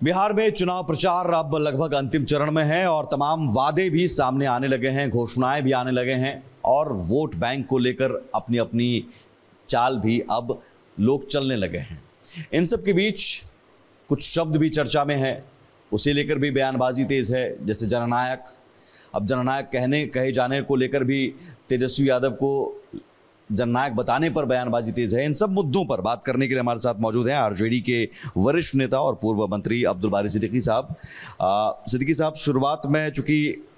बिहार में चुनाव प्रचार अब लगभग अंतिम चरण में है और तमाम वादे भी सामने आने लगे हैं, घोषणाएं भी आने लगे हैं और वोट बैंक को लेकर अपनी अपनी चाल भी अब लोग चलने लगे हैं। इन सब के बीच कुछ शब्द भी चर्चा में है, उसे लेकर भी बयानबाजी तेज है। जैसे जननायक, अब जननायक कहे जाने को लेकर भी तेजस्वी यादव को जननायक बताने पर बयानबाजी तेज है। इन सब मुद्दों पर बात करने के लिए हमारे साथ मौजूद हैं आरजेडी के वरिष्ठ नेता और पूर्व मंत्री अब्दुल बारी सिद्दीकी साहब। सिद्दीकी साहब, शुरुआत में चूंकि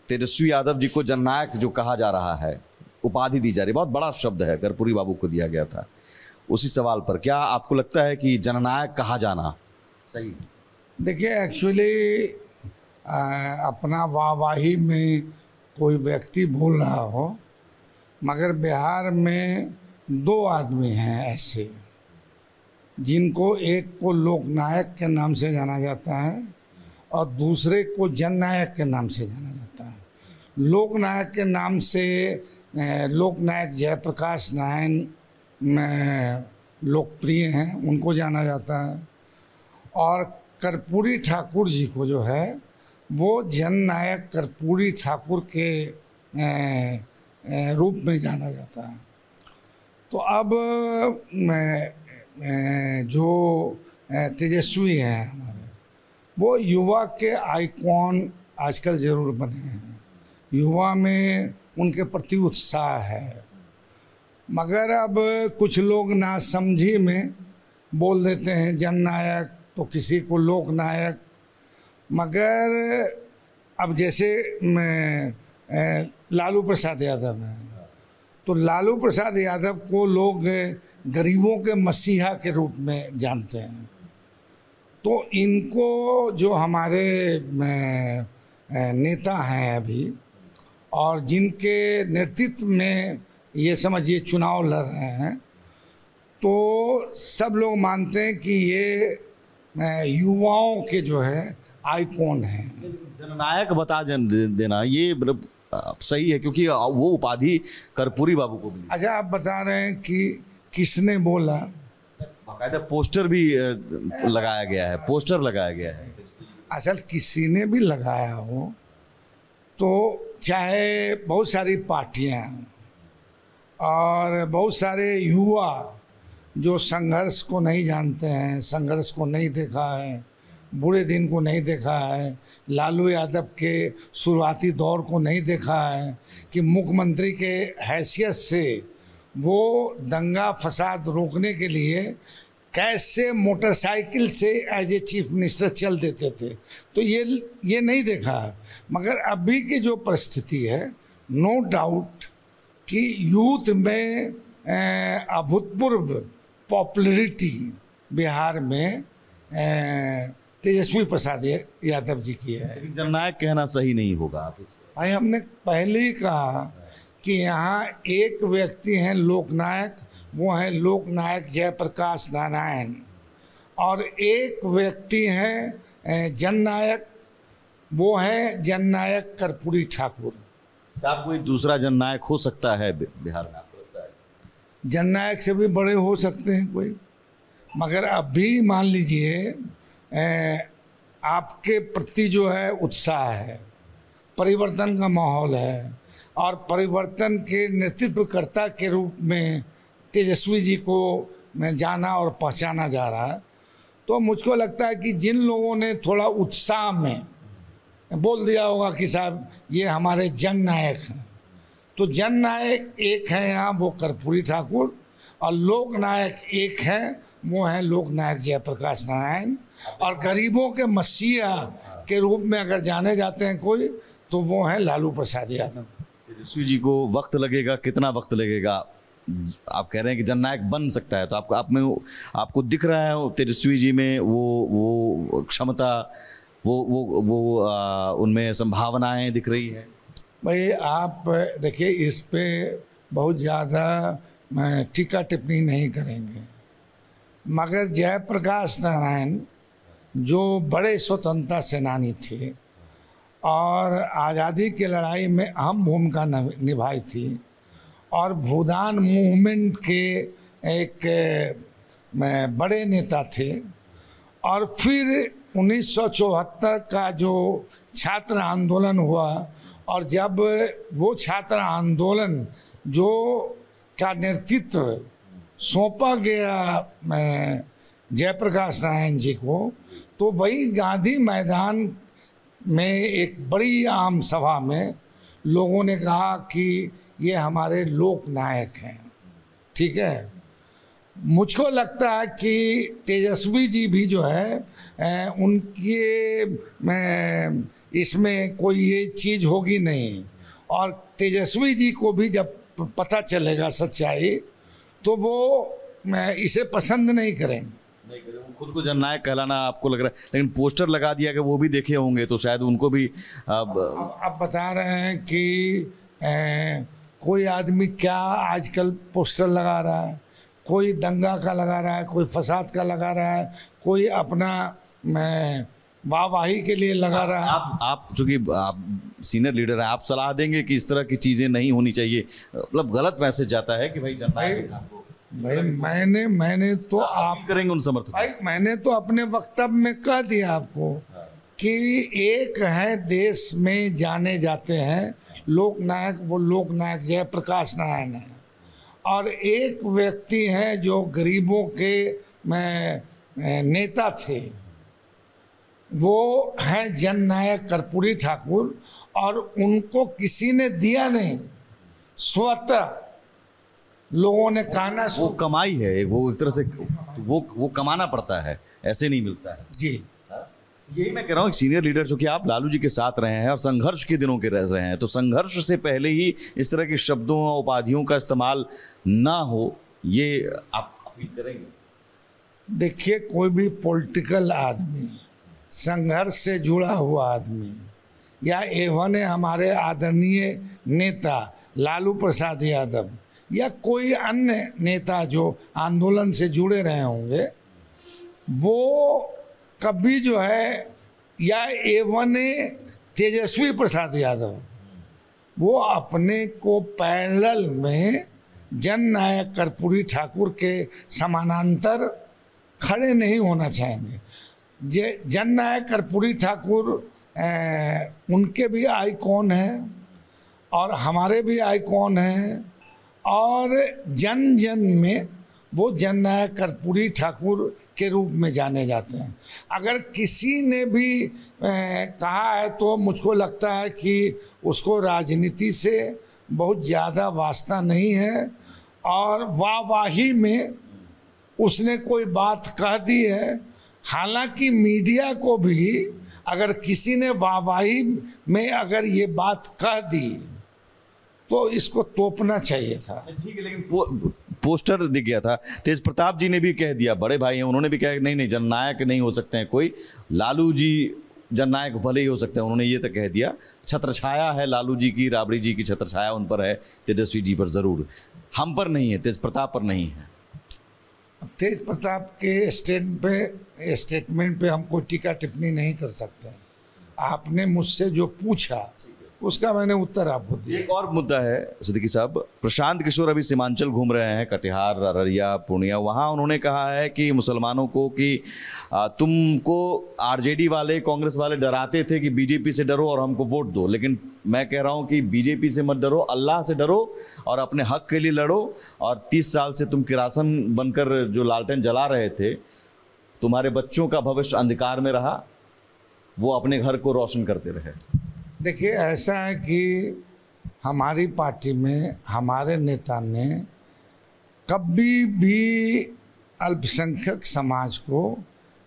तेजस्वी यादव जी को जननायक जो कहा जा रहा है, उपाधि दी जा रही, बहुत बड़ा शब्द है, कर्पूरी बाबू को दिया गया था, उसी सवाल पर क्या आपको लगता है कि जननायक कहा जाना सही? देखिए, एक्चुअली अपना वाहवाही में कोई व्यक्ति बोल रहा हो, मगर बिहार में दो आदमी हैं ऐसे जिनको एक को लोकनायक के नाम से जाना जाता है और दूसरे को जननायक के नाम से जाना जाता है। लोकनायक के नाम से लोकनायक जयप्रकाश नारायण लोकप्रिय हैं, उनको जाना जाता है, और कर्पूरी ठाकुर जी को जो है वो जननायक कर्पूरी ठाकुर के रूप में जाना जाता है। तो अब जो तेजस्वी हैं हमारे, वो युवा के आइकॉन आजकल ज़रूर बने हैं, युवा में उनके प्रति उत्साह है, मगर अब कुछ लोग नासमझी में बोल देते हैं जननायक, तो किसी को लोकनायक। मगर अब जैसे लालू प्रसाद यादव हैं, तो लालू प्रसाद यादव को लोग गरीबों के मसीहा के रूप में जानते हैं। तो इनको जो हमारे नेता हैं अभी और जिनके नेतृत्व में ये समझिए चुनाव लड़ रहे हैं, तो सब लोग मानते हैं कि ये युवाओं के जो है आइकॉन हैं। जननायक बता देना ये सही है, क्योंकि वो उपाधि कर्पूरी बाबू को मिली। अच्छा, आप बता रहे हैं कि किसने बोला? बाकायदा पोस्टर भी लगाया गया है, पोस्टर लगाया गया है। असल किसी ने भी लगाया हो तो चाहे बहुत सारी पार्टियां और बहुत सारे युवा जो संघर्ष को नहीं जानते हैं, संघर्ष को नहीं देखा है, बुरे दिन को नहीं देखा है, लालू यादव के शुरुआती दौर को नहीं देखा है कि मुख्यमंत्री के हैसियत से वो दंगा फसाद रोकने के लिए कैसे मोटरसाइकिल से एज ए चीफ मिनिस्टर चल देते थे, तो ये नहीं देखा है। मगर अभी की जो परिस्थिति है, नो डाउट कि यूथ में अभूतपूर्व पॉपुलरिटी बिहार में तेजस्वी प्रसाद यादव जी की है। जननायक कहना सही नहीं होगा आप भाई, हमने पहले ही कहा कि यहाँ एक व्यक्ति हैं लोकनायक, वो हैं लोकनायक जयप्रकाश नारायण, और एक व्यक्ति हैं जननायक, वो हैं जननायक कर्पूरी ठाकुर। क्या कोई दूसरा जननायक हो सकता है बिहार में, आपको लगता है? जननायक से भी बड़े हो सकते हैं कोई, मगर अभी मान लीजिए आपके प्रति जो है उत्साह है, परिवर्तन का माहौल है, और परिवर्तन के नेतृत्वकर्ता के रूप में तेजस्वी जी को जाना और पहचाना जा रहा है। तो मुझको लगता है कि जिन लोगों ने थोड़ा उत्साह में बोल दिया होगा कि साहब ये हमारे जननायक हैं, तो जननायक एक है यहाँ वो कर्पूरी ठाकुर, और लोकनायक एक है वो है लोकनायक जयप्रकाश नारायण, और गरीबों के मसीहा के रूप में अगर जाने जाते हैं कोई, तो वो है लालू प्रसाद यादव। तेजस्वी जी को वक्त लगेगा, कितना वक्त लगेगा? आप कह रहे हैं कि जननायक बन सकता है, तो आपको दिख रहा है तेजस्वी जी में वो क्षमता, वो उनमें संभावनाएं दिख रही है? भाई आप देखिए, इस पे बहुत ज़्यादा टीका टिप्पणी नहीं करेंगे, मगर जयप्रकाश नारायण जो बड़े स्वतंत्रता सेनानी थे और आज़ादी की लड़ाई में अहम भूमिका निभाई थी, और भूदान मूवमेंट के एक बड़े नेता थे, और फिर 1974 का जो छात्र आंदोलन हुआ, और जब वो छात्र आंदोलन जो का नेतृत्व सौंपा गया जयप्रकाश नारायण जी को, तो वही गांधी मैदान में एक बड़ी आम सभा में लोगों ने कहा कि ये हमारे लोक नायक हैं। ठीक है, मुझको लगता है कि तेजस्वी जी भी जो है उनके इसमें कोई ये चीज़ होगी नहीं, और तेजस्वी जी को भी जब पता चलेगा सच्चाई तो वो इसे पसंद नहीं करेंगे। वो खुद को जननायक कहलाना आपको लग रहा है, लेकिन पोस्टर लगा दिया कि वो भी देखे होंगे तो शायद उनको भी अब बता रहे हैं कि कोई आदमी क्या आजकल पोस्टर लगा रहा है, कोई दंगा का लगा रहा है, कोई फसाद का लगा रहा है, कोई अपना वाहवाही के लिए लगा रहा है। आप चूंकि आप सीनियर लीडर हैं, आप सलाह देंगे कि इस तरह की चीजें नहीं होनी चाहिए, मतलब गलत मैसेज जाता है कि भाई जननायक आपको। भाई मैंने तो आप करेंगे उन समर्थक। भाई मैंने तो अपने वक्तव्य में कह दिया आपको कि एक है देश में जाने जाते हैं लोक नायक, वो लोक नायक जयप्रकाश नारायण है, और एक व्यक्ति हैं जो गरीबों के नेता थे, वो हैं जननायक कर्पूरी ठाकुर, और उनको किसी ने दिया नहीं, स्वतः लोगों ने कहना। वो कमाई है, वो एक तरह से वो कमाना पड़ता है, ऐसे नहीं मिलता है जी। यही मैं कह रहा हूँ, सीनियर लीडर जो कि आप लालू जी के साथ रहे हैं और संघर्ष के दिनों के रह रहे हैं, तो संघर्ष से पहले ही इस तरह के शब्दों और उपाधियों का इस्तेमाल ना हो, ये आप अपील करेंगे? देखिए, कोई भी पॉलिटिकल आदमी, संघर्ष से जुड़ा हुआ आदमी, या एवं हमारे आदरणीय नेता लालू प्रसाद यादव या कोई अन्य नेता जो आंदोलन से जुड़े रहे होंगे, वो कभी जो है, या एवं तेजस्वी प्रसाद यादव, वो अपने को पैरेलल में जननायक कर्पूरी ठाकुर के समानांतर खड़े नहीं होना चाहेंगे। जननायक कर्पूरी ठाकुर उनके भी आइकॉन हैं और हमारे भी आइकॉन हैं, और जन जन में वो जननायक कर्पूरी ठाकुर के रूप में जाने जाते हैं। अगर किसी ने भी कहा है तो मुझको लगता है कि उसको राजनीति से बहुत ज़्यादा वास्ता नहीं है, और वाहवाही में उसने कोई बात कह दी है। हालांकि मीडिया को भी अगर किसी ने वाहवाही में अगर ये बात कह दी तो इसको तोपना चाहिए था। ठीक है, लेकिन पोस्टर दिख गया था, तेज प्रताप जी ने भी कह दिया, बड़े भाई हैं, उन्होंने भी कहा कि नहीं जननायक नहीं हो सकते हैं कोई, लालू जी जननायक भले ही हो सकते हैं, उन्होंने ये तक कह दिया। छत्रछाया है लालू जी की, राबड़ी जी की छत्रछाया उन पर है, तेजस्वी जी पर जरूर, हम पर नहीं है, तेज प्रताप पर नहीं है। तेज प्रताप के स्टेटमेंट पे हम कोई टीका टिप्पणी नहीं कर सकते। आपने मुझसे जो पूछा उसका मैंने उत्तर आपको दिया। एक और मुद्दा है सिद्दीकी साहब, प्रशांत किशोर अभी सीमांचल घूम रहे हैं, कटिहार, अररिया, पूर्णिया, वहाँ उन्होंने कहा है कि मुसलमानों को कि तुमको आरजेडी वाले, कांग्रेस वाले डराते थे कि बीजेपी से डरो और हमको वोट दो, लेकिन मैं कह रहा हूँ कि बीजेपी से मत डरो, अल्लाह से डरो और अपने हक के लिए लड़ो। और 30 साल से तुम किरासन बनकर जो लालटेन जला रहे थे, तुम्हारे बच्चों का भविष्य अंधकार में रहा, वो अपने घर को रोशन करते रहे। देखिए, ऐसा है कि हमारी पार्टी में हमारे नेता ने कभी भी अल्पसंख्यक समाज को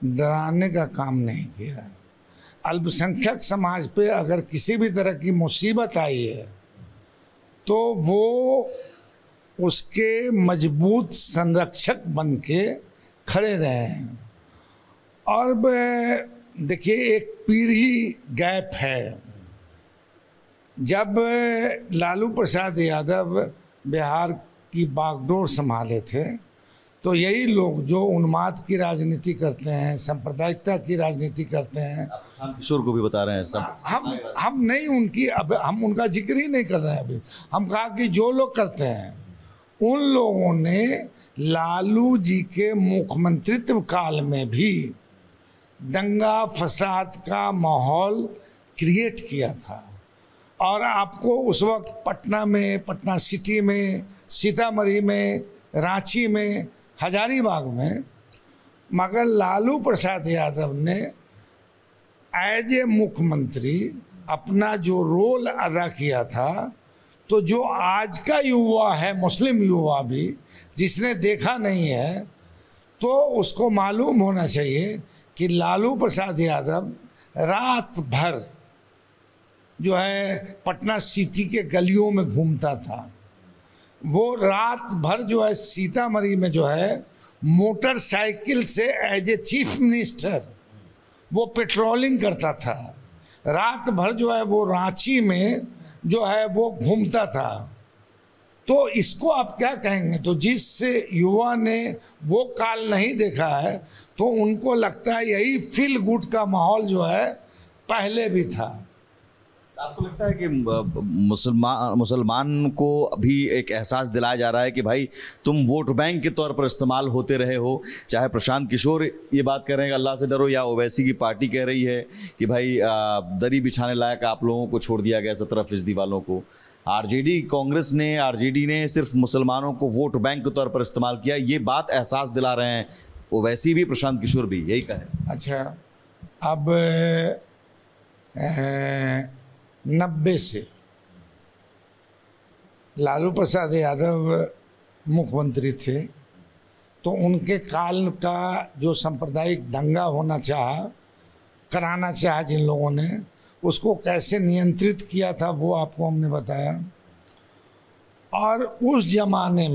डराने का काम नहीं किया। अल्पसंख्यक समाज पे अगर किसी भी तरह की मुसीबत आई है तो वो उसके मजबूत संरक्षक बन के खड़े रहे हैं। और देखिए, एक पीढ़ी गैप है। जब लालू प्रसाद यादव बिहार की बागडोर संभाले थे तो यही लोग जो उन्माद की राजनीति करते हैं, सांप्रदायिकता की राजनीति करते हैं, किशोर को भी बता रहे हैं सब, हम नहीं उनकी, अब हम उनका जिक्र ही नहीं कर रहे हैं। अभी हम कहा कि जो लोग करते हैं उन लोगों ने लालू जी के मुख्यमंत्रित्व काल में भी दंगा फसाद का माहौल क्रिएट किया था। और आपको उस वक्त पटना में, पटना सिटी में, सीतामढ़ी में, रांची में, हजारीबाग में, मगर लालू प्रसाद यादव ने एज ए मुख्यमंत्री अपना जो रोल अदा किया था, तो जो आज का युवा है, मुस्लिम युवा भी, जिसने देखा नहीं है, तो उसको मालूम होना चाहिए कि लालू प्रसाद यादव रात भर जो है पटना सिटी के गलियों में घूमता था। वो रात भर जो है सीतामढ़ी में जो है मोटरसाइकिल से एज ए चीफ मिनिस्टर वो पेट्रोलिंग करता था। रात भर जो है वो रांची में जो है वो घूमता था। तो इसको आप क्या कहेंगे? तो जिस युवा ने वो काल नहीं देखा है, तो उनको लगता है यही फील गुड का माहौल जो है पहले भी था। आपको लगता है कि मुसलमान को अभी एक एहसास दिलाया जा रहा है कि भाई तुम वोट बैंक के तौर पर इस्तेमाल होते रहे हो? चाहे प्रशांत किशोर ये बात कह रहे हैं कि अल्लाह से डरो, या ओवैसी की पार्टी कह रही है कि भाई दरी बिछाने लायक आप लोगों को छोड़ दिया गया 17% वालों को। आरजेडी ने सिर्फ मुसलमानों को वोट बैंक के तौर पर इस्तेमाल किया, ये बात एहसास दिला रहे हैं ओवैसी भी, प्रशांत किशोर भी, यही कहे। अच्छा, अब 90 से लालू प्रसाद यादव मुख्यमंत्री थे, तो उनके काल का जो सांप्रदायिक दंगा कराना चाहा जिन लोगों ने, उसको कैसे नियंत्रित किया था वो आपको हमने बताया। और उस ज़माने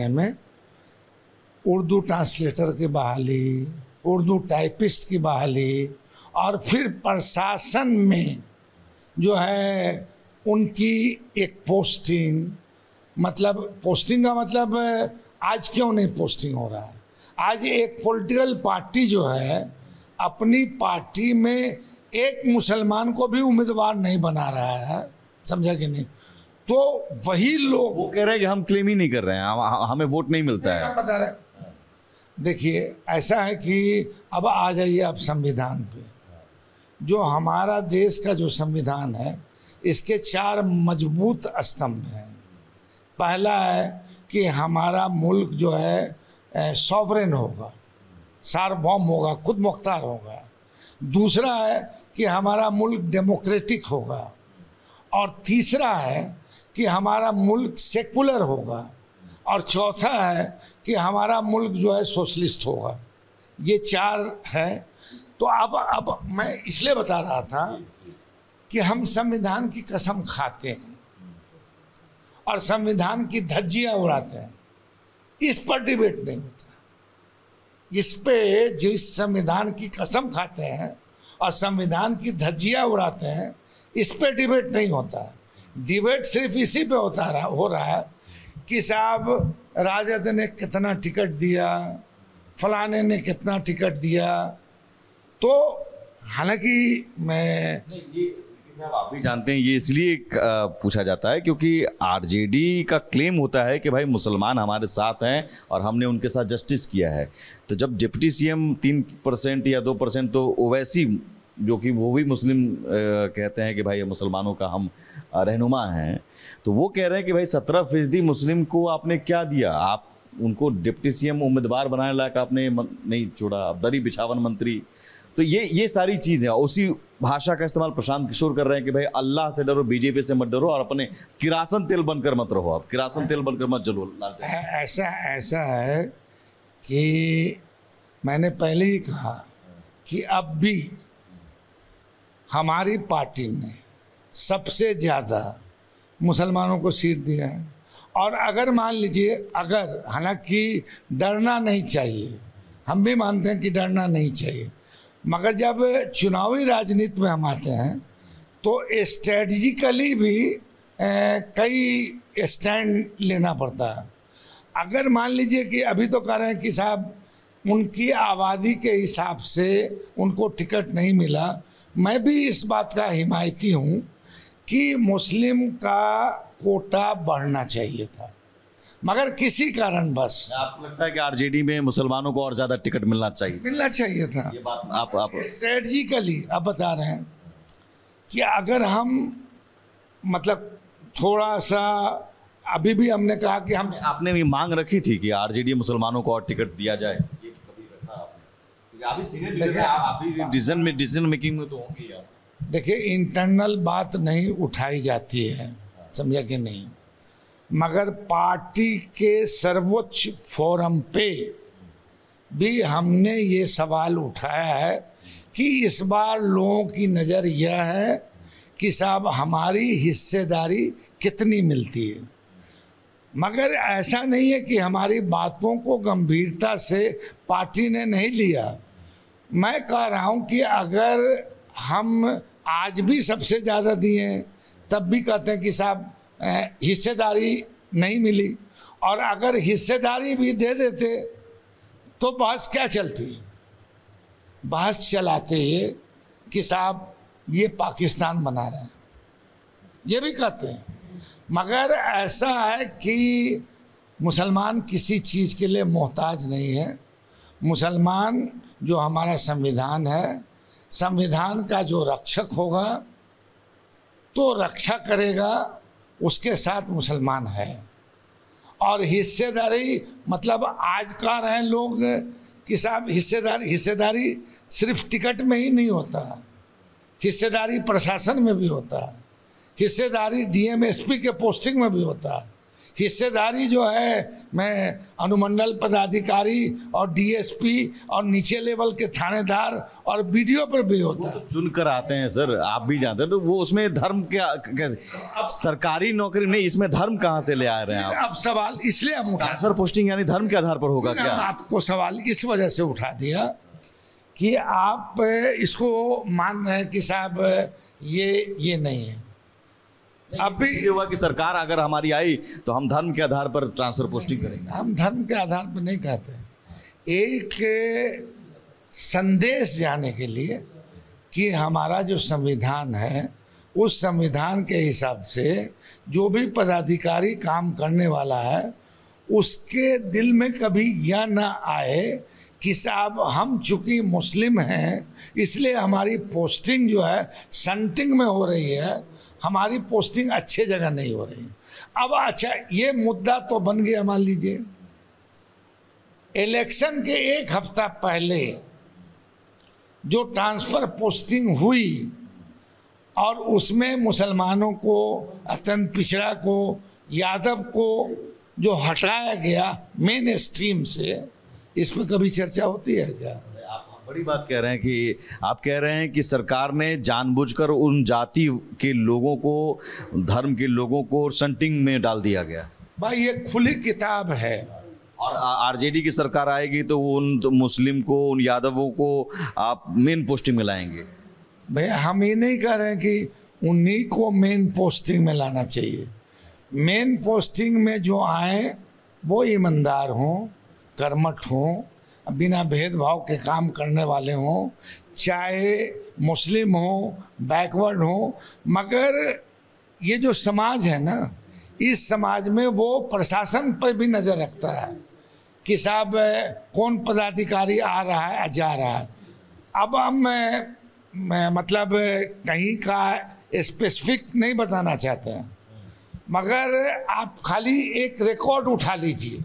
में उर्दू ट्रांसलेटर की बहाली, उर्दू टाइपिस्ट की बहाली, और फिर प्रशासन में जो है उनकी एक पोस्टिंग, मतलब पोस्टिंग का मतलब आज क्यों नहीं पोस्टिंग हो रहा है? आज एक पॉलिटिकल पार्टी जो है अपनी पार्टी में एक मुसलमान को भी उम्मीदवार नहीं बना रहा है, समझा कि नहीं? तो वही लोग वो कह रहे हैं कि हम क्लेम ही नहीं कर रहे हैं, हमें वोट नहीं मिलता है। बता रहे, देखिए ऐसा है कि अब आ जाइए आप संविधान पे। जो हमारा देश का जो संविधान है, इसके 4 मजबूत स्तंभ हैं। पहला है कि हमारा मुल्क जो है सॉवरेन होगा, सार्वभौम होगा, खुद मुख्तार होगा। दूसरा है कि हमारा मुल्क डेमोक्रेटिक होगा। और तीसरा है कि हमारा मुल्क सेकुलर होगा। और चौथा है कि हमारा मुल्क जो है सोशलिस्ट होगा। ये 4 है। तो अब मैं इसलिए बता रहा था कि हम संविधान की कसम खाते हैं और संविधान की धज्जियां उड़ाते हैं, इस पर डिबेट नहीं होता। इस पे जिस संविधान की कसम खाते हैं और संविधान की धज्जियां उड़ाते हैं, इस पे डिबेट नहीं होता है। डिबेट सिर्फ इसी पे हो रहा है कि साहब राजद ने कितना टिकट दिया, फलाने ने कितना टिकट दिया। तो हालांकि मैं आप भी जानते हैं ये इसलिए पूछा जाता है क्योंकि आरजेडी का क्लेम होता है कि भाई मुसलमान हमारे साथ हैं और हमने उनके साथ जस्टिस किया है। तो जब डिप्टी सीएम 3% या 2%, तो ओवैसी जो कि वो भी मुस्लिम कहते हैं कि भाई मुसलमानों का हम रहनुमा हैं, तो वो कह रहे हैं कि भाई 17% मुस्लिम को आपने क्या दिया? आप उनको डिप्टी सीएम उम्मीदवार बनाने लायक आपने नहीं छोड़ा, आप दरी बिछावन मंत्री। तो ये सारी चीज़ें उसी भाषा का इस्तेमाल प्रशांत किशोर कर रहे हैं कि भाई अल्लाह से डरो, बीजेपी से मत डरो और अपने किरासन तेल बनकर मत रहो, आप किरासन तेल बनकर मत जलो। ऐसा है कि मैंने पहले ही कहा कि अब भी हमारी पार्टी ने सबसे ज़्यादा मुसलमानों को सीट दिया है। और अगर मान लीजिए, अगर, हालांकि डरना नहीं चाहिए, हम भी मानते हैं कि डरना नहीं चाहिए, मगर जब चुनावी राजनीति में हम आते हैं तो स्ट्रेटजिकली भी कई स्टैंड लेना पड़ता है। अगर मान लीजिए कि अभी तो कह रहे हैं कि साहब उनकी आबादी के हिसाब से उनको टिकट नहीं मिला, मैं भी इस बात का हिमायती हूँ कि मुस्लिम का कोटा बढ़ना चाहिए था। मगर किसी कारण बस आपको लगता है कि आरजेडी में मुसलमानों को और ज्यादा टिकट मिलना चाहिए? मिलना चाहिए था। ये बात आप स्ट्रेटजिकली आप बता रहे हैं कि अगर हम मतलब थोड़ा सा, अभी भी हमने कहा कि हम, आपने भी मांग रखी थी कि आरजेडी मुसलमानों को और टिकट दिया जाए, ये कभी रखा आपने? आप भी सीनियर लीडर हैं, आप भी डिसीजन मेकिंग में तो होंगे आप। देखिए इंटरनल बात नहीं उठाई जाती है, समझा कि नहीं, मगर पार्टी के सर्वोच्च फोरम पे भी हमने ये सवाल उठाया है कि इस बार लोगों की नज़र यह है कि साहब हमारी हिस्सेदारी कितनी मिलती है। मगर ऐसा नहीं है कि हमारी बातों को गंभीरता से पार्टी ने नहीं लिया। मैं कह रहा हूँ कि अगर हम आज भी सबसे ज़्यादा दिए तब भी कहते हैं कि साहब हिस्सेदारी नहीं मिली, और अगर हिस्सेदारी भी दे देते तो बहस क्या चलती? बहस चलाते ये कि साहब ये पाकिस्तान बना रहे हैं, ये भी कहते हैं। मगर ऐसा है कि मुसलमान किसी चीज़ के लिए मोहताज नहीं है। मुसलमान जो हमारा संविधान है, संविधान का जो रक्षक होगा तो रक्षा करेगा, उसके साथ मुसलमान है। और हिस्सेदारी मतलब आज कह रहे हैं लोग कि साहब हिस्सेदारी सिर्फ टिकट में ही नहीं होता है, हिस्सेदारी प्रशासन में भी होता है, हिस्सेदारी डीएमएसपी के पोस्टिंग में भी होता है, हिस्सेदारी जो है मैं अनुमंडल पदाधिकारी और डीएसपी और नीचे लेवल के थानेदार और बीडीओ पर भी होता है। चुनकर आते हैं सर, आप भी जानते हैं, तो वो उसमें धर्म क्या कैसे? अब सरकारी नौकरी नहीं, इसमें धर्म कहाँ से ले आ रहे हैं आप? अब सवाल इसलिए हम उठा, ट्रांसफर पोस्टिंग यानी धर्म के आधार पर होगा क्या? आपको सवाल इस वजह से उठा दिया कि आप इसको मान रहे हैं कि साहब ये नहीं है। अभी ये हुआ कि सरकार अगर हमारी आई तो हम धर्म के आधार पर ट्रांसफर पोस्टिंग करेंगे। हम धर्म के आधार पर नहीं कहते, एक संदेश जाने के लिए कि हमारा जो संविधान है उस संविधान के हिसाब से जो भी पदाधिकारी काम करने वाला है उसके दिल में कभी यह ना आए कि साहब हम चूंकि मुस्लिम हैं इसलिए हमारी पोस्टिंग जो है संटिंग में हो रही है, हमारी पोस्टिंग अच्छे जगह नहीं हो रही। अब अच्छा ये मुद्दा तो बन गया, मान लीजिए इलेक्शन के एक हफ्ता पहले जो ट्रांसफर पोस्टिंग हुई और उसमें मुसलमानों को, अत्यंत पिछड़ा को, यादव को जो हटाया गया मेन स्ट्रीम से, इस पर कभी चर्चा होती है क्या? आप बड़ी बात कह रहे हैं कि आप कह रहे हैं कि सरकार ने जानबूझकर उन जाति के लोगों को, धर्म के लोगों को संटिंग में डाल दिया गया। भाई ये खुली किताब है। और आरजेडी की सरकार आएगी तो उन मुस्लिम को, उन यादवों को आप मेन पोस्टिंग में लाएंगे? भैया हम ये नहीं कह रहे हैं कि उन्हीं को मेन पोस्टिंग में लाना चाहिए। मेन पोस्टिंग में जो आए वो ईमानदार हों, कर्मठ हों, बिना भेदभाव के काम करने वाले हों, चाहे मुस्लिम हो, बैकवर्ड हो। मगर ये जो समाज है ना, इस समाज में वो प्रशासन पर भी नज़र रखता है कि साहब कौन पदाधिकारी आ रहा है, जा रहा है। अब हम मतलब कहीं का स्पेसिफिक नहीं बताना चाहते हैं, मगर आप खाली एक रिकॉर्ड उठा लीजिए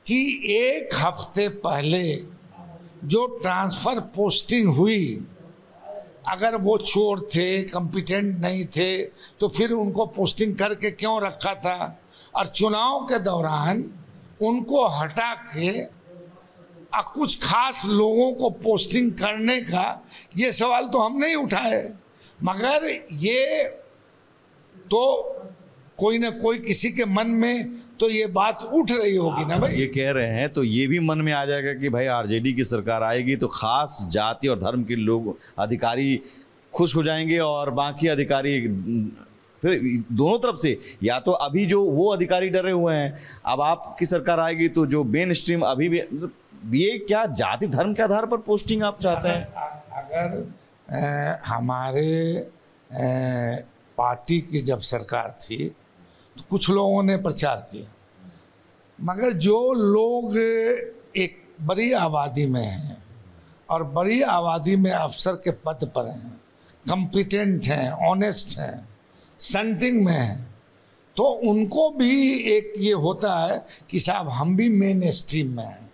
कि एक हफ्ते पहले जो ट्रांसफ़र पोस्टिंग हुई, अगर वो चोर थे, कॉम्पिटेंट नहीं थे, तो फिर उनको पोस्टिंग करके क्यों रखा था? और चुनाव के दौरान उनको हटा के कुछ खास लोगों को पोस्टिंग करने का ये सवाल तो हम नहीं उठाए, मगर ये तो कोई ना कोई किसी के मन में तो ये बात उठ रही होगी ना भाई। ये कह रहे हैं तो ये भी मन में आ जाएगा कि भाई आरजेडी की सरकार आएगी तो खास जाति और धर्म के लोग, अधिकारी खुश हो जाएंगे और बाकी अधिकारी फिर दोनों तरफ से, या तो अभी जो वो अधिकारी डरे हुए हैं, अब आपकी सरकार आएगी तो जो मेन स्ट्रीम अभी भी, ये क्या जाति धर्म के आधार पर पोस्टिंग आप चाहते हैं? अगर हमारे पार्टी की जब सरकार थी तो कुछ लोगों ने प्रचार किया मगर जो लोग एक बड़ी आबादी में हैं और बड़ी आबादी में अफसर के पद पर हैं, कॉम्पिटेंट हैं, ऑनेस्ट हैं, सेंटिंग में हैं, तो उनको भी एक ये होता है कि साहब हम भी मेन स्ट्रीम में हैं।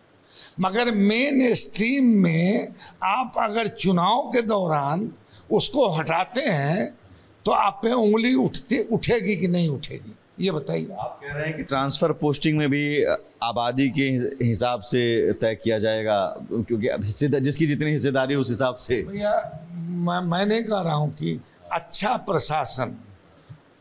मगर मेन स्ट्रीम में आप अगर चुनाव के दौरान उसको हटाते हैं तो आप पे उंगली उठेगी कि नहीं उठेगी, ये बताइए। आप कह रहे हैं कि ट्रांसफर पोस्टिंग में भी आबादी के हिसाब से तय किया जाएगा, क्योंकि अब जिसकी जितनी हिस्सेदारी उस हिसाब से। भैया मैं नहीं कह रहा हूँ कि अच्छा प्रशासन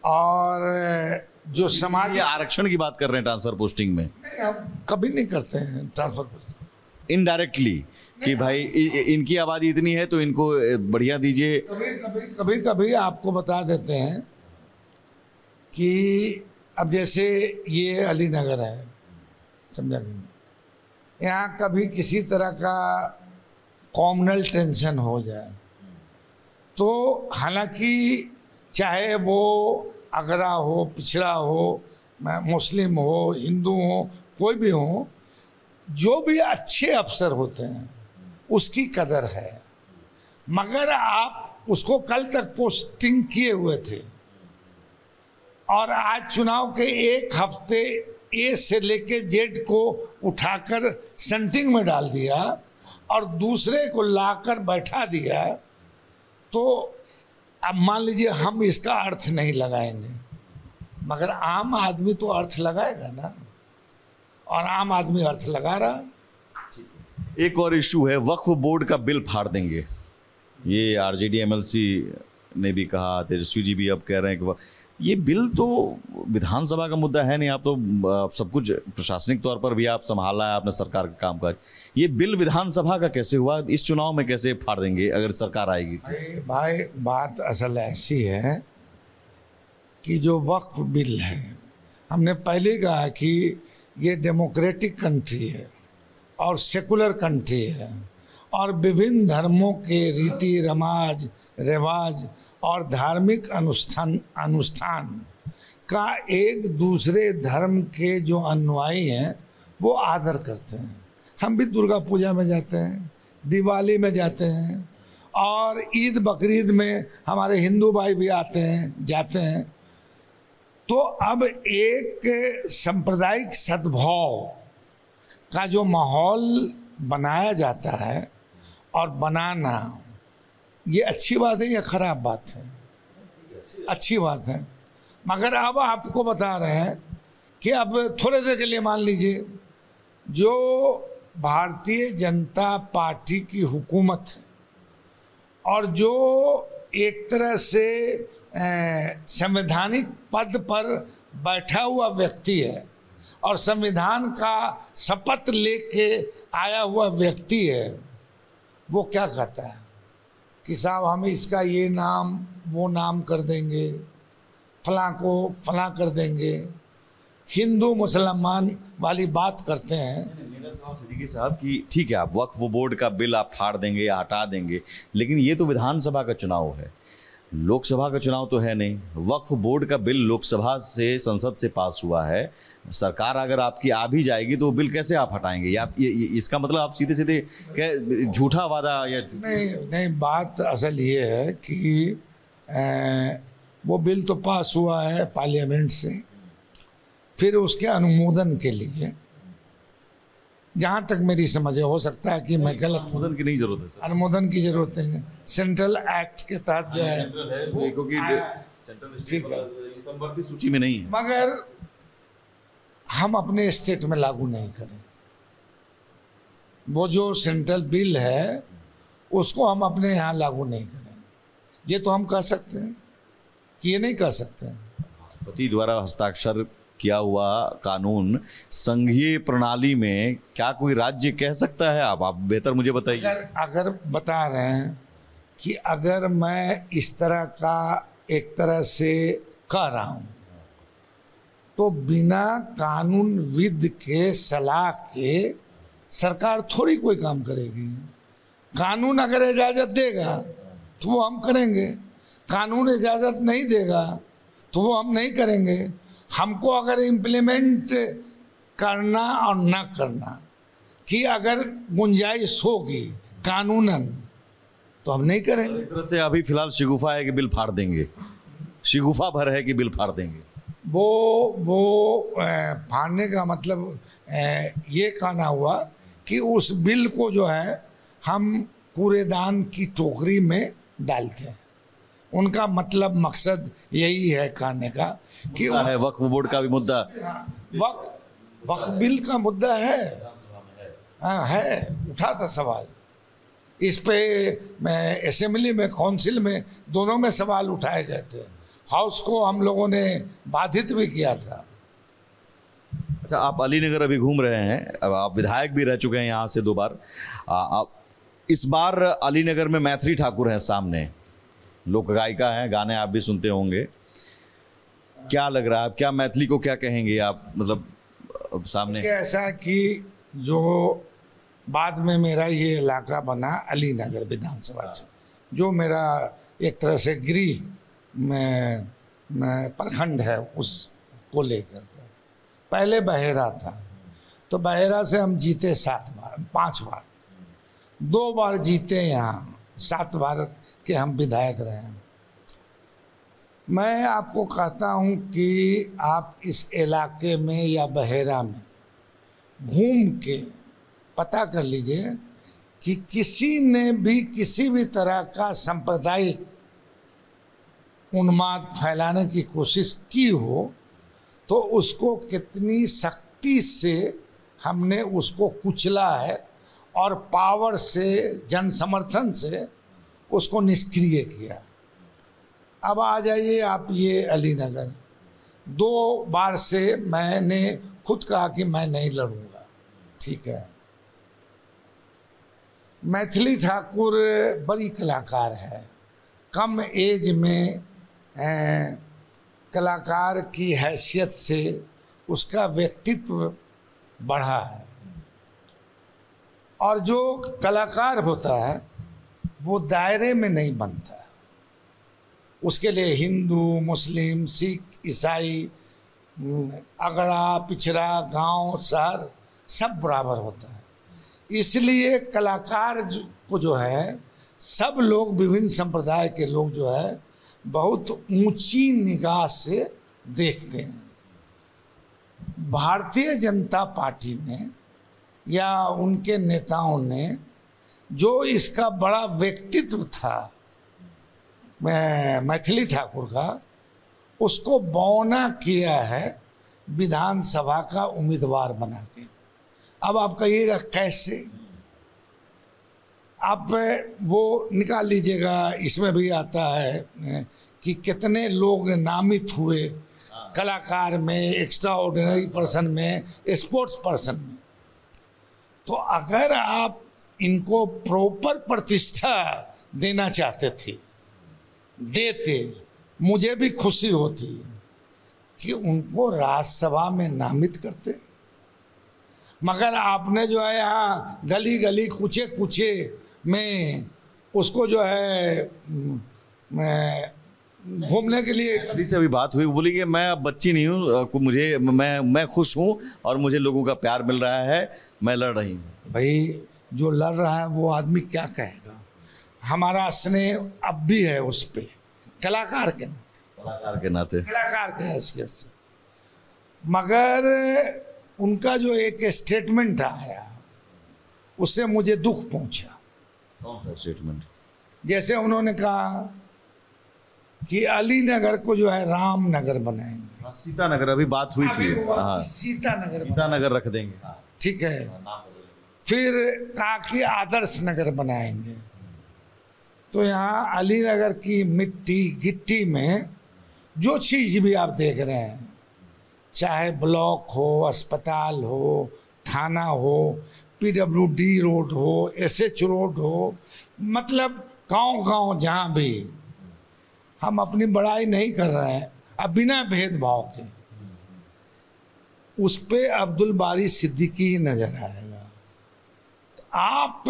और जो समाज, ये आरक्षण की बात कर रहे हैं ट्रांसफर पोस्टिंग में। नहीं, हम कभी नहीं करते हैं ट्रांसफर पोस्टिंग इनडायरेक्टली कि भाई इनकी आबादी इतनी है तो इनको बढ़िया दीजिए। कभी आपको बता देते हैं कि अब जैसे ये अलीनगर है, समझा कि यहाँ कभी किसी तरह का कॉम्युनल टेंशन हो जाए तो हालांकि चाहे वो अगरा हो, पिछड़ा हो, मुस्लिम हो, हिंदू हो, कोई भी हो, जो भी अच्छे अफसर होते हैं उसकी कदर है। मगर आप उसको कल तक पोस्टिंग किए हुए थे और आज चुनाव के एक हफ्ते ए से लेके जेड को उठाकर सेंटिंग में डाल दिया और दूसरे को लाकर बैठा दिया, तो अब मान लीजिए हम इसका अर्थ नहीं लगाएंगे, मगर आम आदमी तो अर्थ लगाएगा ना, और आम आदमी अर्थ लगा रहा। एक और इशू है, वक्फ बोर्ड का बिल फाड़ देंगे, ये आरजेडी एमएलसी ने भी कहा, तेजस्वी जी भी अब कह रहे हैं कि ये बिल तो विधानसभा का मुद्दा है नहीं, आप तो सब कुछ प्रशासनिक तौर पर भी आप संभाला है आपने सरकार का कामकाज, ये बिल विधानसभा का कैसे हुआ, इस चुनाव में कैसे फाड़ देंगे अगर सरकार आएगी? भाई बात असल ऐसी है कि जो वक्फ बिल है, हमने पहले कहा कि ये डेमोक्रेटिक कंट्री है और सेकुलर कंट्री है और विभिन्न धर्मों के रीति रिवाज और धार्मिक अनुष्ठान का एक दूसरे धर्म के जो अनुयायी हैं वो आदर करते हैं। हम भी दुर्गा पूजा में जाते हैं, दिवाली में जाते हैं और ईद बकरीद में हमारे हिंदू भाई भी आते हैं, जाते हैं। तो अब एक सांप्रदायिक सद्भाव का जो माहौल बनाया जाता है और बनाना, ये अच्छी बात है या खराब बात है? अच्छी बात है। मगर अब आपको बता रहे हैं कि अब थोड़े देर के लिए मान लीजिए जो भारतीय जनता पार्टी की हुकूमत है और जो एक तरह से संवैधानिक पद पर बैठा हुआ व्यक्ति है और संविधान का शपथ लेके आया हुआ व्यक्ति है, वो क्या कहता है कि साहब हम इसका ये नाम वो नाम कर देंगे, फलां को फलां कर देंगे, हिंदू मुसलमान वाली बात करते हैं। मेरा सवाल सिद्दीकी साहब कि ठीक है आप वक्फ बोर्ड का बिल आप फाड़ देंगे या हटा देंगे, लेकिन ये तो विधानसभा का चुनाव है, लोकसभा का चुनाव तो है नहीं। वक्फ बोर्ड का बिल लोकसभा से, संसद से पास हुआ है, सरकार अगर आपकी आ भी जाएगी तो वो बिल कैसे आप हटाएंगे? या इसका मतलब आप सीधे सीधे झूठा वादा या नहीं, बात असल ये है कि वो बिल तो पास हुआ है पार्लियामेंट से, फिर उसके अनुमोदन के लिए, जहाँ तक मेरी समझ है, हो सकता है कि मैं गलत, अनुमोदन की नहीं जरूरत है सर, अनुमोदन की जरूरत है, सेंट्रल एक्ट के तहत जो है, संवर्धित सूची में नहीं है, मगर हम अपने स्टेट में लागू नहीं करें। वो जो सेंट्रल बिल है उसको हम अपने यहाँ लागू नहीं करें, ये तो हम कह सकते हैं कि ये नहीं कह सकते हैं। राष्ट्रपति द्वारा हस्ताक्षर किया हुआ कानून संघीय प्रणाली में क्या कोई राज्य कह सकता है? आप बेहतर मुझे बताइए। अगर बता रहे हैं कि अगर मैं इस तरह का एक तरह से कह रहा हूं तो बिना कानून विद के सलाह के सरकार थोड़ी कोई काम करेगी। कानून अगर इजाज़त देगा तो वो हम करेंगे, कानून इजाज़त नहीं देगा तो वो हम नहीं करेंगे। हमको अगर इम्प्लीमेंट करना और न करना कि अगर गुंजाइश होगी कानूनन तो हम नहीं करेंगे। एक तरह से अभी फिलहाल शिगुफा है कि बिल फाड़ देंगे, शिगुफा भर है कि बिल फाड़ देंगे। वो फाड़ने का मतलब ये कहना हुआ कि उस बिल को जो है हम कूड़ेदान की टोकरी में डालते हैं। उनका मतलब मकसद यही है कहने का कि है वक्फ बोर्ड का भी मुद्दा, वक्फ बिल का मुद्दा है। हाँ है, उठा था सवाल इस पे, मैं असेंबली में काउंसिल में दोनों में सवाल उठाए गए थे। हाउस को हम लोगों ने बाधित भी किया था। अच्छा, आप अलीनगर अभी घूम रहे हैं, अब आप विधायक भी रह चुके हैं यहाँ से 2 बार। इस बार अलीनगर में मैथिली ठाकुर हैं सामने, लोक गायिका हैं, गाने आप भी सुनते होंगे। क्या लग रहा है, क्या मैथिली को क्या कहेंगे आप, मतलब सामने? ऐसा कि जो बाद में मेरा ये इलाका बना अलीनगर विधानसभा क्षेत्र, जो मेरा एक तरह से गृह में प्रखंड है, उसको लेकर पहले बहेरा था, तो बहेरा से हम जीते 5 बार, 2 बार जीते यहाँ, 7 बार के हम विधायक रहे हैं। मैं आपको कहता हूँ कि आप इस इलाके में या बहेरा में घूम के पता कर लीजिए कि किसी ने भी किसी भी तरह का सांप्रदायिक उन्माद फैलाने की कोशिश की हो तो उसको कितनी सख्ती से हमने उसको कुचला है और पावर से, जन समर्थन से उसको निष्क्रिय किया। अब आ जाइए आप ये अलीनगर, 2 बार से मैंने खुद कहा कि मैं नहीं लड़ूंगा, ठीक है। मैथिली ठाकुर बड़ी कलाकार है, कम एज में कलाकार की हैसियत से उसका व्यक्तित्व बढ़ा है, और जो कलाकार होता है वो दायरे में नहीं बनता, उसके लिए हिंदू, मुस्लिम, सिख, ईसाई, अगड़ा, पिछड़ा, गांव, शहर सब बराबर होता है। इसलिए कलाकार को जो है सब लोग, विभिन्न संप्रदाय के लोग जो है बहुत ऊंची निगाह से देखते हैं। भारतीय जनता पार्टी ने या उनके नेताओं ने जो इसका बड़ा व्यक्तित्व था मैथिली ठाकुर का, उसको बौना किया है विधानसभा का उम्मीदवार बना के। अब आप कहिएगा कैसे, आप वो निकाल लीजिएगा, इसमें भी आता है कि कितने लोग नामित हुए कलाकार में, एक्स्ट्रा ऑर्डिनरी पर्सन में, स्पोर्ट्स पर्सन में। तो अगर आप इनको प्रॉपर प्रतिष्ठा देना चाहते थे, देते, मुझे भी खुशी होती कि उनको राज्यसभा में नामित करते। मगर आपने जो है यहाँ गली गली कुचे कुचे में उसको जो है घूमने के लिए। अभी से अभी बात हुई, बोली कि मैं अब बच्ची नहीं हूँ, मुझे मैं खुश हूँ और मुझे लोगों का प्यार मिल रहा है, मैं लड़ रही हूँ। भाई जो लड़ रहा है वो आदमी क्या कहेगा, हमारा स्नेह अब भी है उस पे, कलाकार के नाते, कलाकार के हैसियत से। मगर उनका जो एक स्टेटमेंट आया उससे मुझे दुख पहुंचा। कौन सा स्टेटमेंट? जैसे उन्होंने कहा कि अलीनगर को जो है रामनगर बनाएंगे, सीतानगर, अभी बात हुई थी, सीतानगर रख देंगे, ठीक है। फिर कहा कि आदर्श नगर बनाएंगे। तो यहाँ अलीनगर की मिट्टी गिट्टी में जो चीज़ भी आप देख रहे हैं, चाहे ब्लॉक हो, अस्पताल हो, थाना हो, PWD रोड हो, SH रोड हो, मतलब गांव-गांव जहाँ भी, हम अपनी बड़ाई नहीं कर रहे हैं, अब बिना भेदभाव के उस पे अब्दुल बारी सिद्दीकी नजर आएगा। तो आप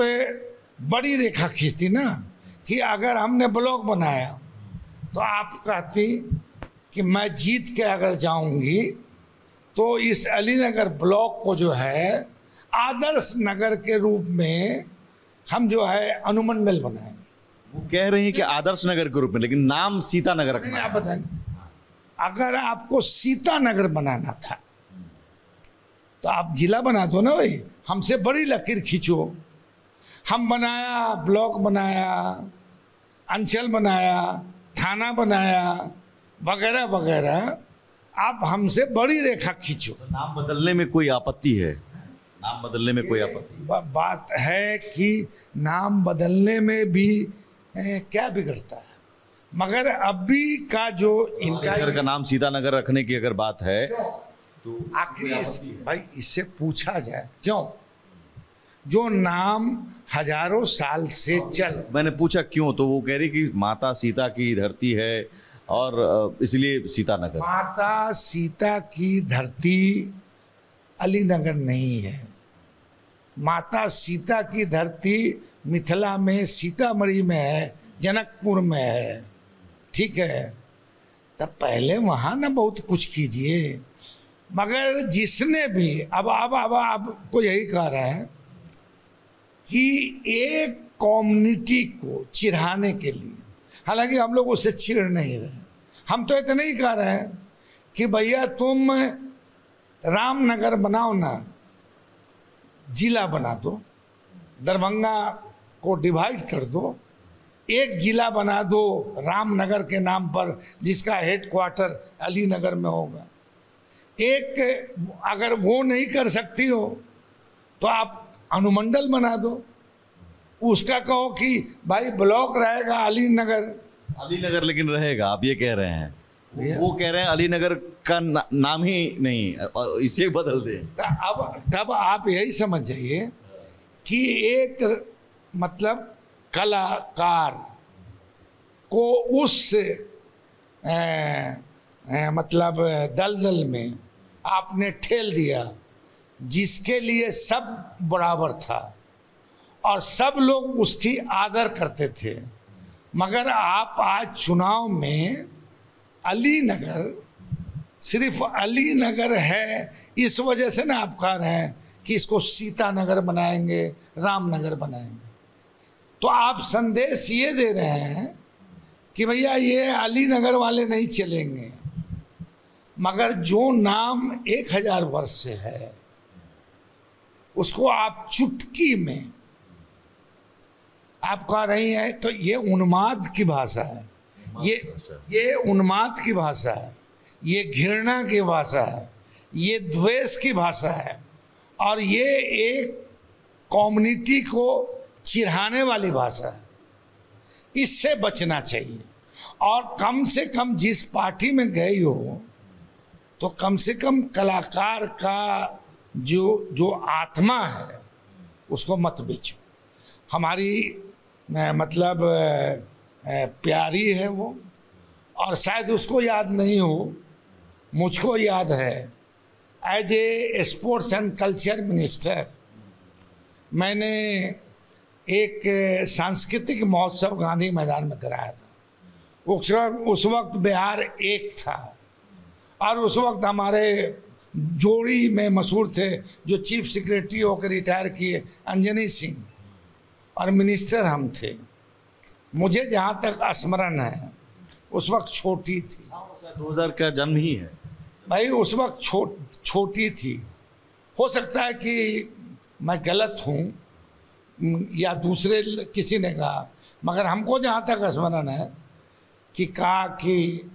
बड़ी रेखा खींचती ना कि अगर हमने ब्लॉक बनाया तो आप कहती कि मैं जीत के अगर जाऊंगी तो इस अलीनगर ब्लॉक को जो है आदर्श नगर के रूप में हम जो है अनुमंडल बनाएंगे। वो कह रहे हैं कि आदर्श नगर के रूप में, लेकिन नाम सीता नगर रखना नहीं, है। आप बताएं, अगर आपको सीता नगर बनाना था तो आप जिला बना दो ना भाई, हमसे बड़ी लकीर खींचो। हम बनाया, ब्लॉक बनाया, अंचल बनाया, थाना बनाया, वगैरह वगैरह, आप हमसे बड़ी रेखा खींचो। नाम बदलने में कोई आपत्ति है? नाम बदलने में कोई आपत्ति? बात है कि नाम बदलने में भी क्या बिगड़ता है, मगर अभी का जो इनका नगर का नाम सीता नगर रखने की अगर बात है तो आखिर भाई इससे पूछा जाए क्यों, जो नाम हजारों साल से चल, मैंने पूछा क्यों, तो वो कह रही कि माता सीता की धरती है और इसलिए सीता नगर। माता सीता की धरती अलीनगर नहीं है। माता सीता की धरती मिथिला में सीतामढ़ी में है, जनकपुर में है, ठीक है। तब पहले वहाँ ना बहुत कुछ कीजिए, मगर जिसने भी अब आपको यही कह रहे हैं कि एक कम्युनिटी को चिढ़ाने के लिए, हालांकि हम लोग उससे चिढ़ नहीं रहे, हम तो इतना ही कह रहे हैं कि भैया तुम रामनगर बनाओ ना, जिला बना दो, दरभंगा को डिवाइड कर दो, एक जिला बना दो रामनगर के नाम पर, जिसका हेडक्वार्टर अलीनगर में होगा। एक अगर वो नहीं कर सकती हो तो आप अनुमंडल बना दो, उसका कहो कि भाई ब्लॉक रहेगा अलीनगर। अलीनगर लेकिन रहेगा, आप ये कह रहे हैं। वो कह रहे हैं अलीनगर का नाम ही नहीं, इसे बदल दे। अब तब आप यही समझ जाइए कि एक मतलब कलाकार को उस मतलब दलदल में आपने ठेल दिया जिसके लिए सब बराबर था और सब लोग उसकी आदर करते थे, मगर आप आज चुनाव में अलीनगर, सिर्फ अलीनगर है इस वजह से ना आप कह रहे हैं कि इसको सीता नगर बनाएंगे, रामनगर बनाएंगे। तो आप संदेश ये दे रहे हैं कि भैया ये अलीनगर वाले नहीं चलेंगे, मगर जो नाम 1000 वर्ष से है उसको आप चुटकी में आप कह रही हैं, तो ये उन्माद की भाषा है, ये उन्माद की भाषा है, ये घृणा की भाषा है, ये द्वेष की भाषा है, और ये एक कम्युनिटी को चिढ़ाने वाली भाषा है। इससे बचना चाहिए, और कम से कम जिस पार्टी में गई हो तो कम से कम कलाकार का जो आत्मा है उसको मत बेचो। हमारी मतलब प्यारी है वो, और शायद उसको याद नहीं हो, मुझको याद है। As a sports and culture minister मैंने एक सांस्कृतिक महोत्सव गांधी मैदान में कराया था। उस वक्त बिहार एक था, और उस वक्त हमारे जोड़ी में मशहूर थे जो चीफ सेक्रेटरी होकर रिटायर किए, अंजनी सिंह, और मिनिस्टर हम थे। मुझे जहाँ तक स्मरण है उस वक्त छोटी थी, 2000 का जन्म ही है भाई, उस वक्त छोटी थी। हो सकता है कि मैं गलत हूँ या दूसरे किसी ने कहा, मगर हमको जहाँ तक स्मरण है कि कहा कि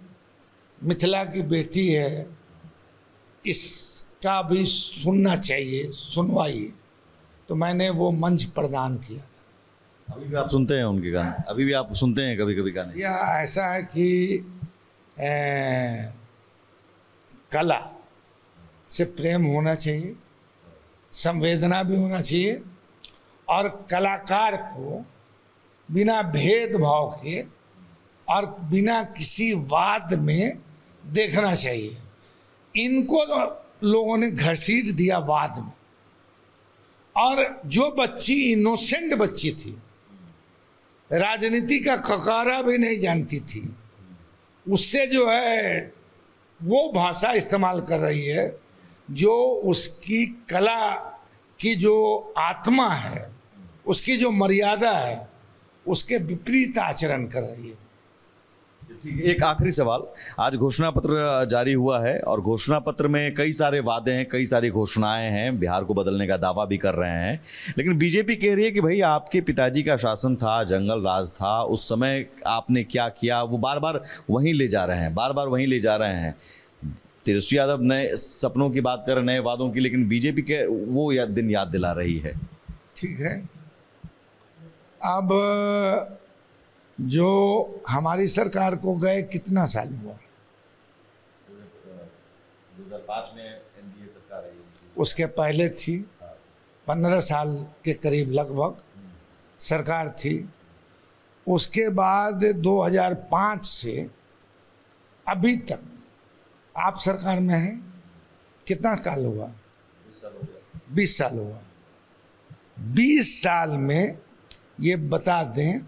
मिथिला की बेटी है, इसका भी सुनना चाहिए, सुनवाइए। तो मैंने वो मंच प्रदान किया था। अभी भी आप सुनते हैं उनके गाने? अभी भी आप सुनते हैं कभी कभी गाने? या ऐसा है कि कला से प्रेम होना चाहिए, संवेदना भी होना चाहिए, और कलाकार को बिना भेदभाव के और बिना किसी वाद में देखना चाहिए। इनको लोगों ने घसीट दिया वाद में, और जो बच्ची इनोसेंट बच्ची थी, राजनीति का खकारा भी नहीं जानती थी, उससे जो है वो भाषा इस्तेमाल कर रही है जो उसकी कला की जो आत्मा है, उसकी जो मर्यादा है, उसके विपरीत आचरण कर रही है। ठीक है, एक आखिरी सवाल। आज घोषणा पत्र जारी हुआ है और घोषणा पत्र में कई सारे वादे हैं, कई सारी घोषणाएं हैं, बिहार को बदलने का दावा भी कर रहे हैं, लेकिन बीजेपी कह रही है कि भाई आपके पिताजी का शासन था, जंगल राज था, उस समय आपने क्या किया वो बार बार वहीं ले जा रहे हैं, बार बार वहीं ले जा रहे हैं। तेजस्वी यादव नए सपनों की बात कर रहे, नए वादों की, लेकिन बीजेपी के वो दिन याद दिला रही है। ठीक है, अब जो हमारी सरकार को गए कितना साल हुआ? 2005 में एनडीए सरकार आई, उसके पहले थी 15 साल के करीब लगभग सरकार थी। उसके बाद 2005 से अभी तक आप सरकार में हैं, कितना साल हुआ? 20 साल हुआ। 20 साल में ये बता दें,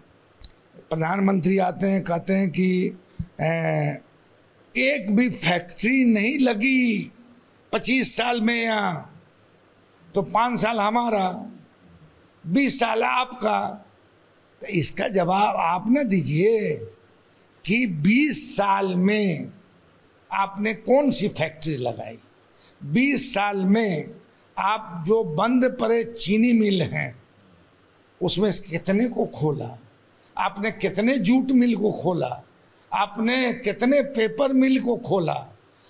प्रधानमंत्री आते हैं कहते हैं कि एक भी फैक्ट्री नहीं लगी 25 साल में यहाँ, तो 5 साल हमारा, 20 साल आपका। तो इसका जवाब आप न दीजिए कि 20 साल में आपने कौन सी फैक्ट्री लगाई, 20 साल में आप जो बंद पड़े चीनी मिल हैं उसमें कितने को खोला, आपने कितने जूट मिल को खोला, आपने कितने पेपर मिल को खोला,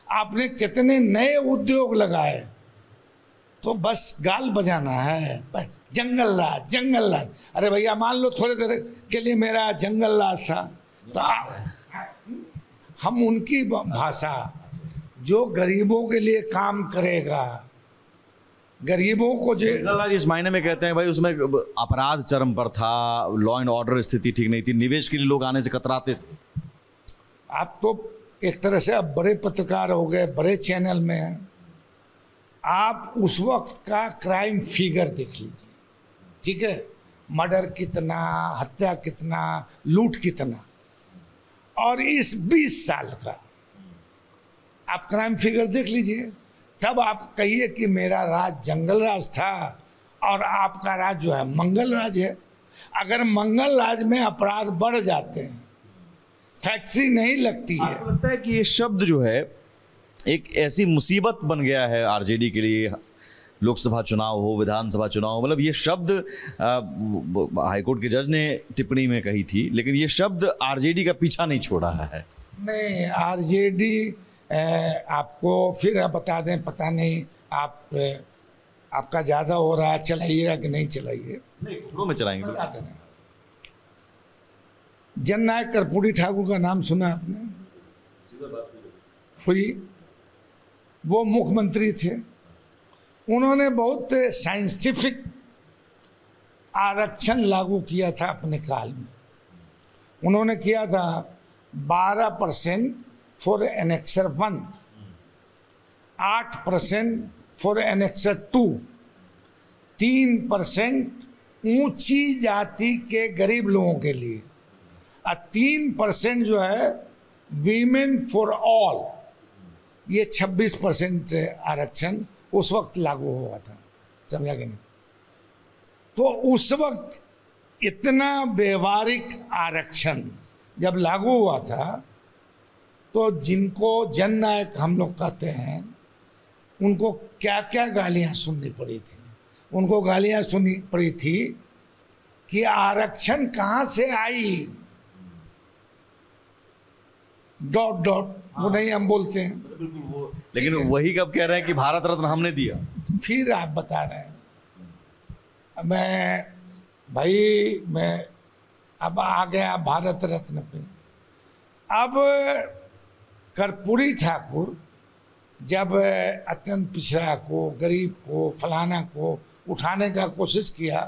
आपने कितने नए उद्योग लगाए। तो बस गाल बजाना है, जंगल राज, जंगल राज। अरे भैया मान लो थोड़ी देर के लिए मेरा जंगल राज था, तो हम उनकी भाषा, जो गरीबों के लिए काम करेगा, गरीबों को जो इस मायने में कहते हैं भाई उसमें अपराध चरम पर था, लॉ एंड ऑर्डर स्थिति ठीक नहीं थी, निवेश के लिए लोग आने से कतराते थे। आप तो एक तरह से अब बड़े पत्रकार हो गए, बड़े चैनल में हैं, आप उस वक्त का क्राइम फिगर देख लीजिए, ठीक है, मर्डर कितना, हत्या कितना, लूट कितना, और इस 20 साल का आप क्राइम फिगर देख लीजिए, तब आप कहिए कि मेरा राज जंगल राज था और आपका राज जो है मंगल राज है। अगर मंगल राज में अपराध बढ़ जाते हैं, फैक्ट्री नहीं लगती है। आपको लगता है कि ये शब्द जो है एक ऐसी मुसीबत बन गया है आरजेडी के लिए, लोकसभा चुनाव हो, विधानसभा चुनाव हो, मतलब ये शब्द हाईकोर्ट के जज ने टिप्पणी में कही थी, लेकिन ये शब्द आरजेडी का पीछा नहीं छोड़ा है। नहीं, आरजेडी आपको फिर बता दें, पता नहीं आपका ज़्यादा हो रहा है, चलाइएगा कि नहीं चलाइए? नहीं, थोड़ों में चलाएंगे। बता दें, जननायक कर्पूरी ठाकुर का नाम सुना आपने? हुई, वो मुख्यमंत्री थे, उन्होंने बहुत साइंटिफिक आरक्षण लागू किया था अपने काल में। उन्होंने किया था 12% फॉर एनेक्सर 1, 8% फॉर एनेक्सर 2, 3% ऊंची जाति के गरीब लोगों के लिए, और 3% जो है वीमेन फॉर ऑल। ये 26% आरक्षण उस वक्त लागू हुआ था, समझा कि नहीं? तो उस वक्त इतना व्यवहारिक आरक्षण जब लागू हुआ था, तो जिनको जननायक हम लोग कहते हैं, उनको क्या क्या गालियां सुननी पड़ी थी। उनको गालियां सुननी पड़ी थी कि आरक्षण कहाँ से आई, डॉट डॉट, वो नहीं हम बोलते हैं। बिल्कुल वो, लेकिन वही कब कह रहे हैं कि भारत रत्न हमने दिया। फिर आप बता रहे हैं, मैं अब आ गया भारत रत्न पे। अब कर्पूरी ठाकुर जब अत्यंत पिछड़ा को, गरीब को, फलाना को उठाने का कोशिश किया,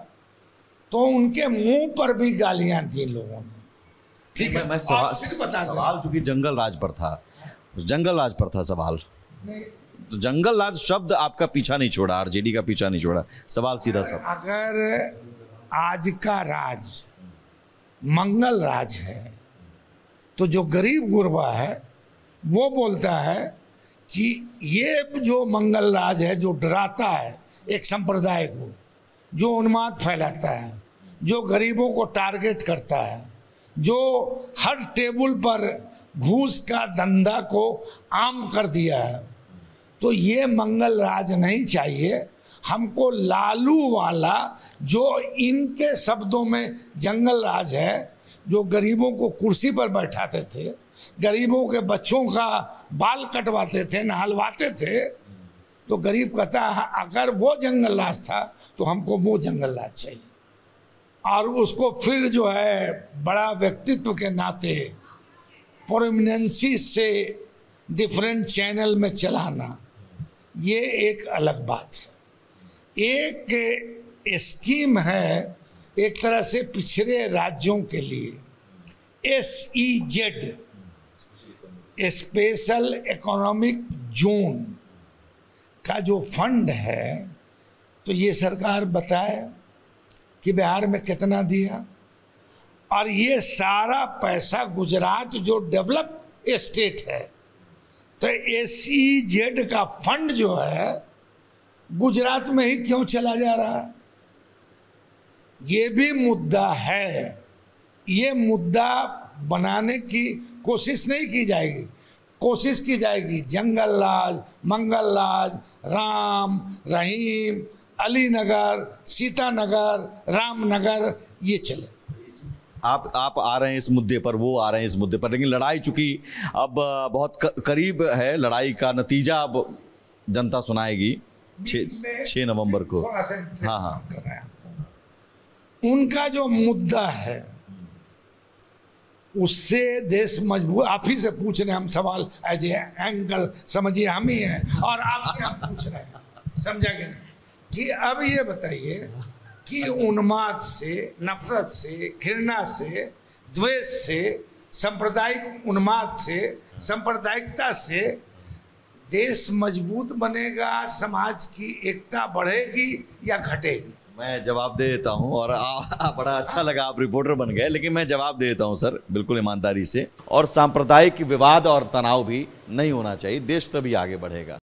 तो उनके मुंह पर भी गालियां दी लोगों ने। ठीक है, मैं सवाल चूंकि जंगल राज पर था, जंगल राज पर था सवाल, तो जंगल राज शब्द आपका पीछा नहीं छोड़ा, आरजेडी का पीछा नहीं छोड़ा। सवाल सीधा सा, अगर आज का राज मंगल राज है, तो जो गरीब गुरबा है वो बोलता है कि ये जो मंगल राज है, जो डराता है एक संप्रदाय को, जो उन्माद फैलाता है, जो गरीबों को टारगेट करता है, जो हर टेबल पर घूस का धंधा को आम कर दिया है, तो ये मंगल राज नहीं चाहिए हमको। लालू वाला जो इनके शब्दों में जंगल राज है, जो गरीबों को कुर्सी पर बैठाते थे, गरीबों के बच्चों का बाल कटवाते थे, नहलवाते थे, तो गरीब कहता है अगर वो जंगल राज था तो हमको वो जंगल राज चाहिए। और उसको फिर जो है बड़ा व्यक्तित्व के नाते प्रोमिनेंसी से डिफरेंट चैनल में चलाना, ये एक अलग बात है। एक स्कीम है एक तरह से पिछड़े राज्यों के लिए, SEZ, स्पेशल इकोनॉमिक जोन का जो फंड है, तो ये सरकार बताए कि बिहार में कितना दिया। और ये सारा पैसा गुजरात जो डेवलप स्टेट है, तो SEZ का फंड जो है गुजरात में ही क्यों चला जा रहा है, ये भी मुद्दा है। ये मुद्दा बनाने की कोशिश नहीं की जाएगी, कोशिश की जाएगी जंगल राज, मंगल राज, राम, रहीम, अलीनगर, सीतानगर, रामनगर, ये चले। आप आ रहे हैं इस मुद्दे पर, वो आ रहे हैं इस मुद्दे पर, लेकिन लड़ाई चूंकि अब बहुत करीब है, लड़ाई का नतीजा अब जनता सुनाएगी 6 नवंबर को। हाँ हाँ, उनका जो मुद्दा है उससे देश मजबूत। आप ही से पूछ रहे हैं हम सवाल, एज ए एंकल समझिए हम ही हैं, और आपसे हम पूछ रहे हैं, समझा कि नहीं, कि अब ये बताइए कि उन्माद से, नफरत से, घृणा से, द्वेष से, सांप्रदायिक उन्माद से, सांप्रदायिकता से देश मजबूत बनेगा, समाज की एकता बढ़ेगी या घटेगी? मैं जवाब दे देता हूं, और बड़ा अच्छा लगा आप रिपोर्टर बन गए, लेकिन मैं जवाब दे देता हूं सर, बिल्कुल ईमानदारी से। और सांप्रदायिक विवाद और तनाव भी नहीं होना चाहिए, देश तभी आगे बढ़ेगा।